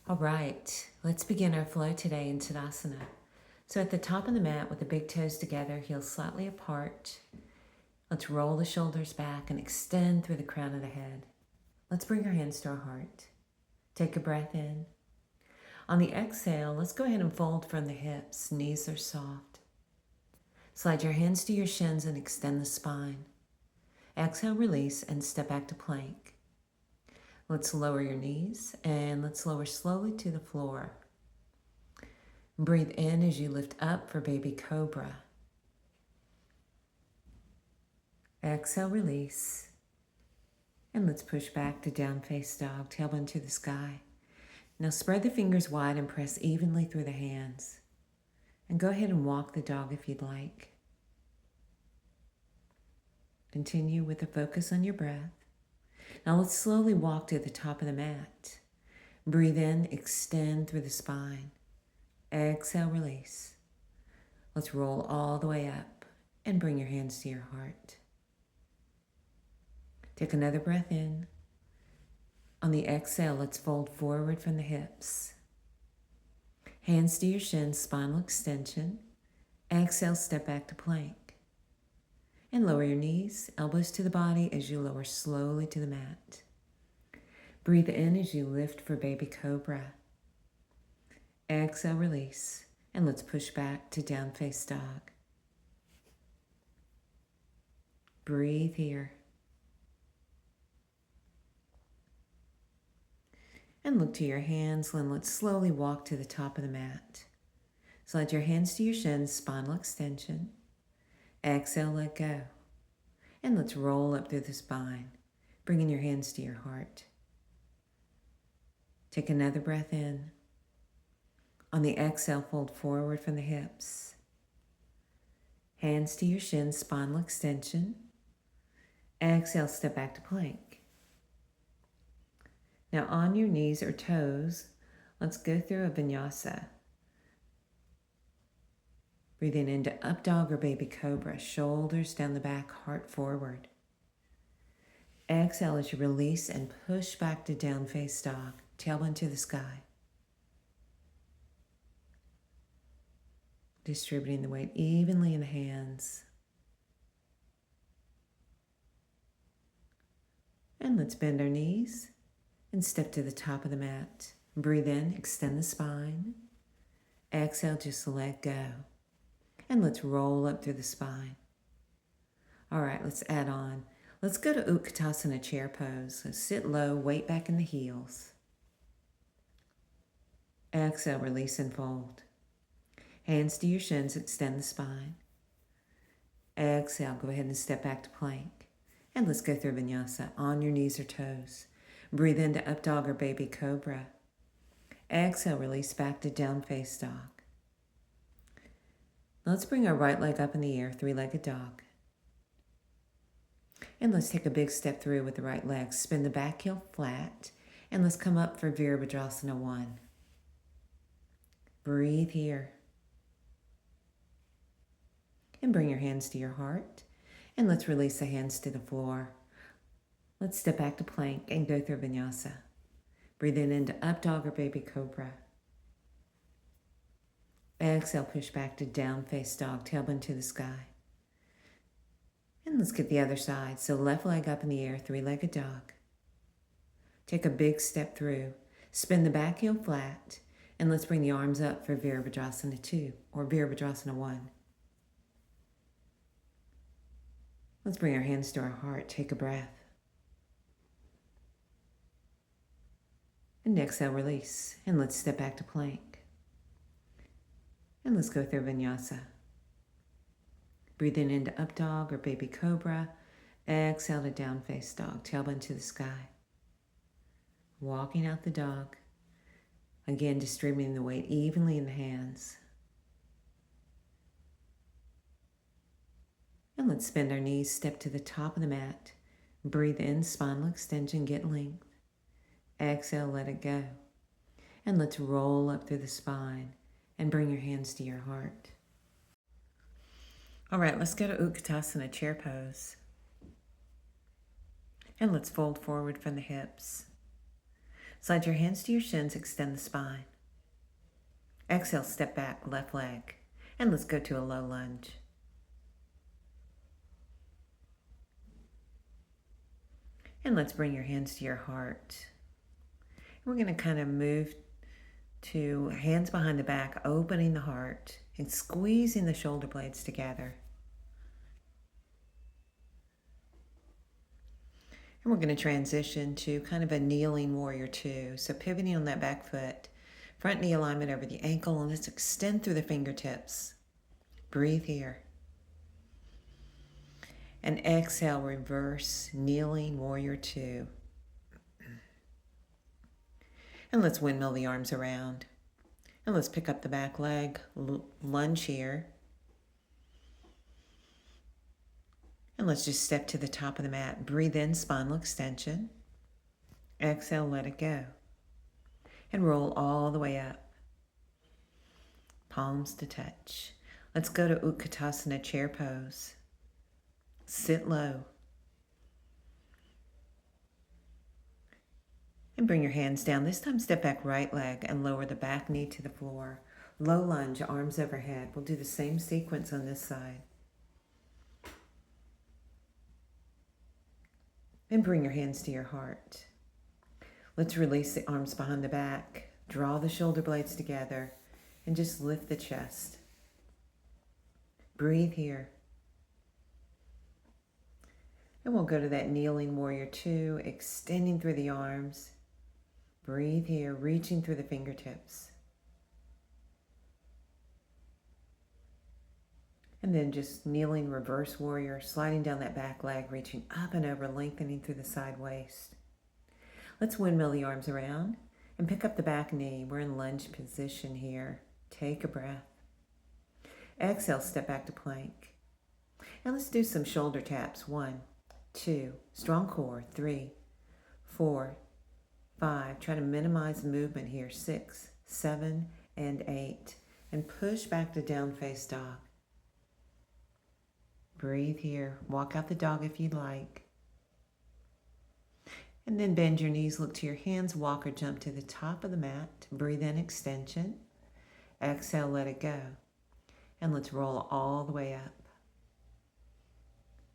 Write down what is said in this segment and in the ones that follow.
All right, let's begin our flow today in Tadasana. So at the top of the mat with the big toes together, heels slightly apart. Let's roll the shoulders back and extend through the crown of the head. Let's bring our hands to our heart. Take a breath in. On the exhale, let's go ahead and fold from the hips. Knees are soft. Slide your hands to your shins and extend the spine. Exhale, release, and step back to plank. Let's lower your knees and let's lower slowly to the floor. Breathe in as you lift up for baby cobra. Exhale, release. And let's push back to down face dog, tailbone to the sky. Now spread the fingers wide and press evenly through the hands. And go ahead and walk the dog if you'd like. Continue with a focus on your breath. Now let's slowly walk to the top of the mat. Breathe in, extend through the spine. Exhale, release. Let's roll all the way up and bring your hands to your heart. Take another breath in. On the exhale, let's fold forward from the hips. Hands to your shins, spinal extension. Exhale, step back to plank. And lower your knees, elbows to the body as you lower slowly to the mat. Breathe in as you lift for baby cobra. Exhale, release, and let's push back to down face dog. Breathe here. And look to your hands, and let's slowly walk to the top of the mat. Slide your hands to your shins, spinal extension. Exhale, let go. And let's roll up through the spine, bringing your hands to your heart. Take another breath in. On the exhale, fold forward from the hips. Hands to your shins, spinal extension. Exhale, step back to plank. Now on your knees or toes, let's go through a vinyasa. Breathing into up dog or baby cobra, shoulders down the back, heart forward. Exhale as you release and push back to down face dog, tailbone to the sky. Distributing the weight evenly in the hands. And let's bend our knees and step to the top of the mat. Breathe in, extend the spine. Exhale, just let go. And let's roll up through the spine. All right, let's add on. Let's go to Utkatasana chair pose. So sit low, weight back in the heels. Exhale, release and fold. Hands to your shins, extend the spine. Exhale, go ahead and step back to plank. And let's go through vinyasa on your knees or toes. Breathe into up dog or baby cobra. Exhale, release back to down face dog. Let's bring our right leg up in the air, three-legged dog. And let's take a big step through with the right leg. Spin the back heel flat. And let's come up for Virabhadrasana 1. Breathe here. And bring your hands to your heart. And let's release the hands to the floor. Let's step back to plank and go through vinyasa. Breathe in into up dog or baby cobra. Exhale, push back to down face dog, tailbone to the sky. And let's get the other side. So left leg up in the air, three-legged dog. Take a big step through. Spin the back heel flat. And let's bring the arms up for Virabhadrasana 2 or Virabhadrasana 1. Let's bring our hands to our heart. Take a breath. And exhale, release. And let's step back to plank. And let's go through vinyasa. Breathing into up dog or baby cobra. Exhale to down face dog, tailbone to the sky. Walking out the dog. Again, distributing the weight evenly in the hands. And let's bend our knees, step to the top of the mat. Breathe in, spinal extension, get length. Exhale, let it go. And let's roll up through the spine and bring your hands to your heart. All right, let's go to Utkatasana chair pose. And let's fold forward from the hips. Slide your hands to your shins, extend the spine. Exhale, step back, left leg. And let's go to a low lunge. And let's bring your hands to your heart. We're going to kind of move to hands behind the back, opening the heart and squeezing the shoulder blades together. And we're going to transition to kind of a kneeling warrior two. So pivoting on that back foot, front knee alignment over the ankle, and let's extend through the fingertips. Breathe here. And exhale, reverse kneeling warrior two. And let's windmill the arms around. And let's pick up the back leg, lunge here. And let's just step to the top of the mat. Breathe in, spinal extension. Exhale, let it go. And roll all the way up. Palms to touch. Let's go to Utkatasana, chair pose. Sit low. And bring your hands down. This time step back right leg and lower the back knee to the floor. Low lunge, arms overhead. We'll do the same sequence on this side. And bring your hands to your heart. Let's release the arms behind the back. Draw the shoulder blades together and just lift the chest. Breathe here. And we'll go to that kneeling warrior two, extending through the arms. Breathe here, reaching through the fingertips. And then just kneeling reverse warrior, sliding down that back leg, reaching up and over, lengthening through the side waist. Let's windmill the arms around and pick up the back knee. We're in lunge position here. Take a breath. Exhale, step back to plank. And let's do some shoulder taps. 1, 2, strong core. 3, 4, 5. Try to minimize movement here. 6, 7, and 8. And push back to down face dog. Breathe here. Walk out the dog if you'd like. And then bend your knees, look to your hands, walk or jump to the top of the mat. Breathe in, extension. Exhale, let it go. And let's roll all the way up.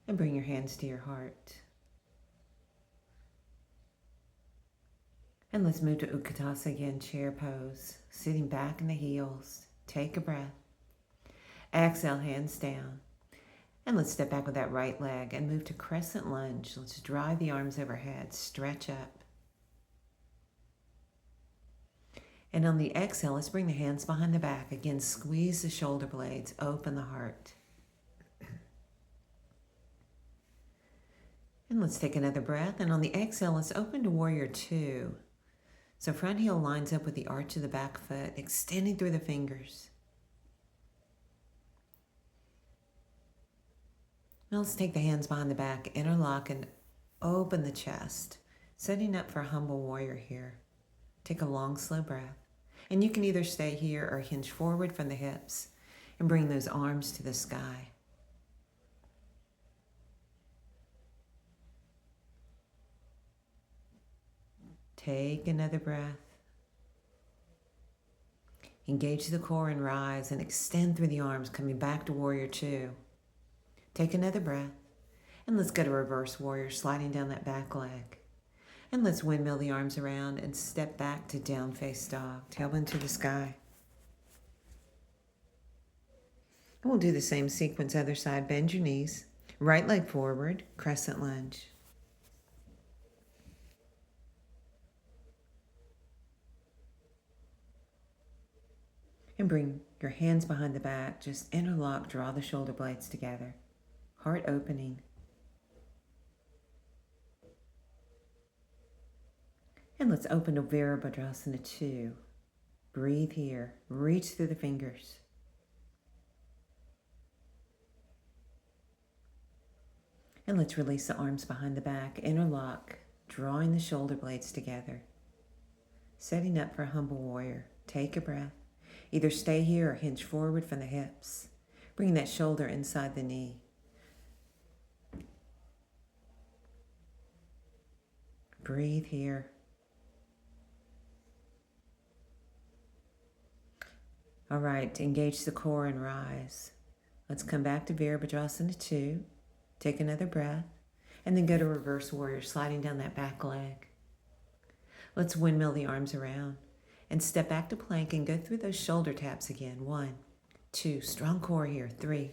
And bring your hands to your heart. And let's move to Utkatasana again, chair pose. Sitting back in the heels. Take a breath. Exhale, hands down. And let's step back with that right leg and move to crescent lunge. Let's drive the arms overhead, stretch up. And on the exhale, let's bring the hands behind the back. Again, squeeze the shoulder blades, open the heart. And let's take another breath. And on the exhale, let's open to warrior two. So front heel lines up with the arch of the back foot, extending through the fingers. Now let's take the hands behind the back, interlock and open the chest, setting up for humble warrior here. Take a long, slow breath. And you can either stay here or hinge forward from the hips and bring those arms to the sky. Take another breath. Engage the core and rise and extend through the arms, coming back to warrior two. Take another breath, and let's go to reverse warrior, sliding down that back leg. And let's windmill the arms around and step back to down face dog, tailbone to the sky. And we'll do the same sequence, other side. Bend your knees, right leg forward, crescent lunge. And bring your hands behind the back, just interlock, draw the shoulder blades together. Heart opening. And let's open to Virabhadrasana 2. Breathe here. Reach through the fingers. And let's release the arms behind the back. Interlock, drawing the shoulder blades together. Setting up for humble warrior. Take a breath. Either stay here or hinge forward from the hips. Bring that shoulder inside the knee. Breathe here. All right, engage the core and rise. Let's come back to Virabhadrasana 2. Take another breath. And then go to reverse warrior, sliding down that back leg. Let's windmill the arms around. And step back to plank and go through those shoulder taps again. 1, 2, strong core here. 3,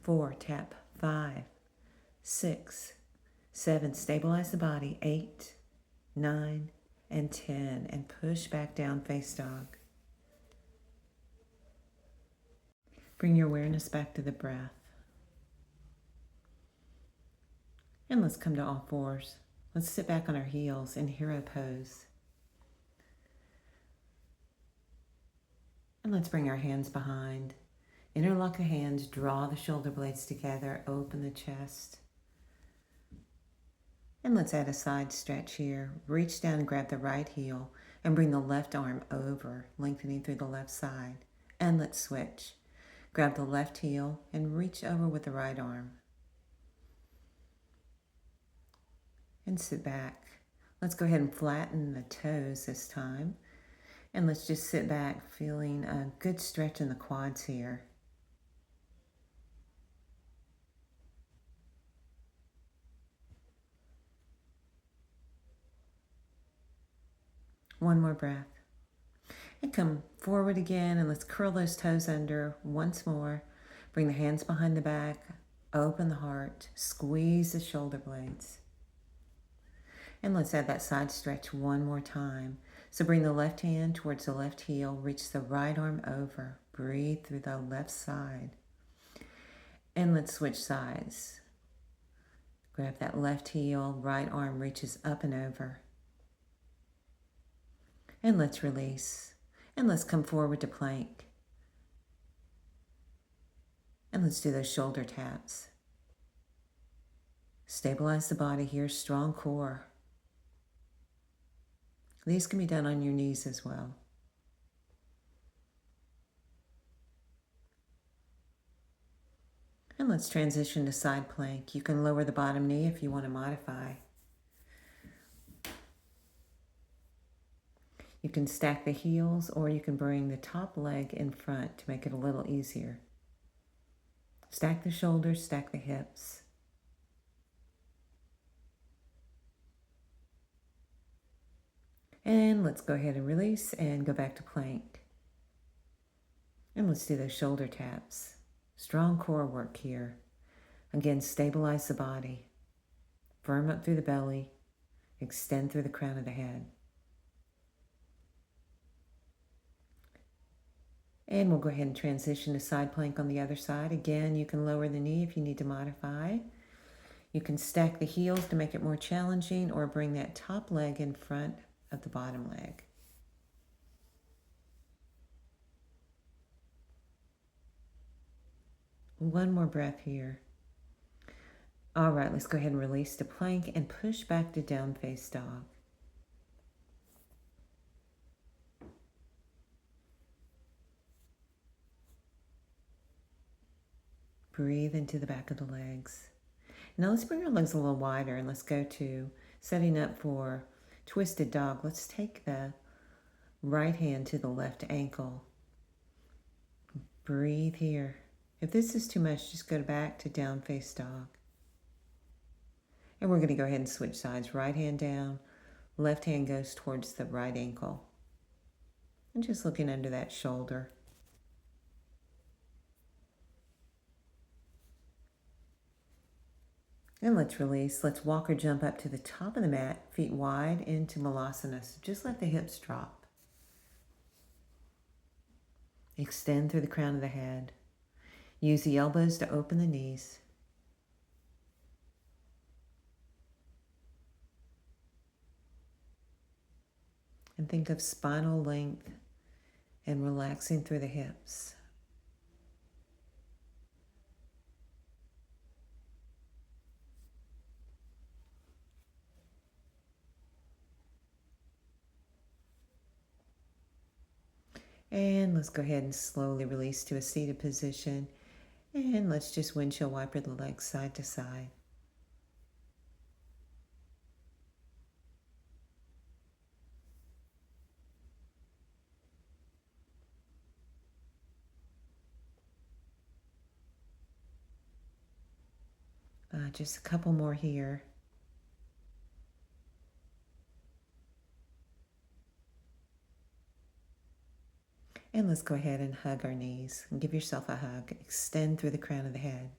4, tap. 5, 6, 7, stabilize the body. 8, 9, and 10. And push back down, face dog. Bring your awareness back to the breath. And let's come to all fours. Let's sit back on our heels in hero pose. And let's bring our hands behind. Interlock the hands, draw the shoulder blades together, open the chest. And let's add a side stretch here. Reach down and grab the right heel and bring the left arm over, lengthening through the left side. And let's switch. Grab the left heel and reach over with the right arm. And sit back. Let's go ahead and flatten the toes this time. And let's just sit back, feeling a good stretch in the quads here. One more breath. And come forward again, and let's curl those toes under once more. Bring the hands behind the back, open the heart, squeeze the shoulder blades. And let's add that side stretch one more time. So bring the left hand towards the left heel, reach the right arm over, breathe through the left side. And let's switch sides. Grab that left heel, right arm reaches up and over. And let's release. And let's come forward to plank. And let's do those shoulder taps. Stabilize the body here, strong core. These can be done on your knees as well. And let's transition to side plank. You can lower the bottom knee if you want to modify. You can stack the heels, or you can bring the top leg in front to make it a little easier. Stack the shoulders, stack the hips. And let's go ahead and release and go back to plank. And let's do those shoulder taps. Strong core work here. Again, stabilize the body. Firm up through the belly. Extend through the crown of the head. And we'll go ahead and transition to side plank on the other side. Again, you can lower the knee if you need to modify. You can stack the heels to make it more challenging, or bring that top leg in front of the bottom leg. One more breath here. All right, let's go ahead and release to plank and push back to down face dog. Breathe into the back of the legs. Now let's bring our legs a little wider, and let's go to setting up for twisted dog. Let's take the right hand to the left ankle. Breathe here. If this is too much, just go back to down face dog. And we're going to go ahead and switch sides. Right hand down, left hand goes towards the right ankle. And just looking under that shoulder. And let's release. Let's walk or jump up to the top of the mat, feet wide into Malasana. So just let the hips drop. Extend through the crown of the head. Use the elbows to open the knees. And think of spinal length and relaxing through the hips. And let's go ahead and slowly release to a seated position. And let's just windshield wiper the legs side to side. Just a couple more here. And let's go ahead and hug our knees and give yourself a hug. Extend through the crown of the head.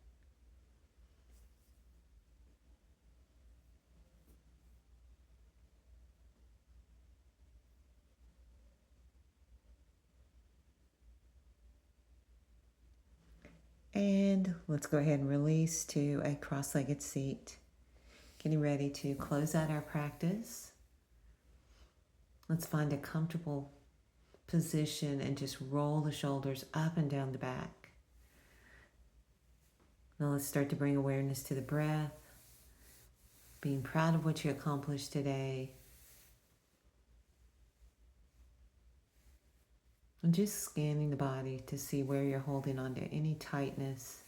And let's go ahead and release to a cross-legged seat. Getting ready to close out our practice. Let's find a comfortable position and just roll the shoulders up and down the back. Now let's start to bring awareness to the breath, being proud of what you accomplished today. And just scanning the body to see where you're holding on to any tightness,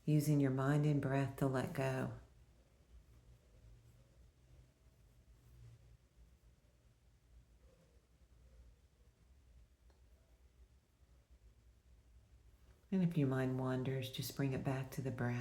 using your mind and breath to let go. And if your mind wanders, just bring it back to the breath.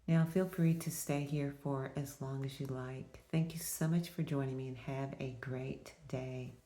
Now feel free to stay here for as long as you like. Thank you so much for joining me and have a great day.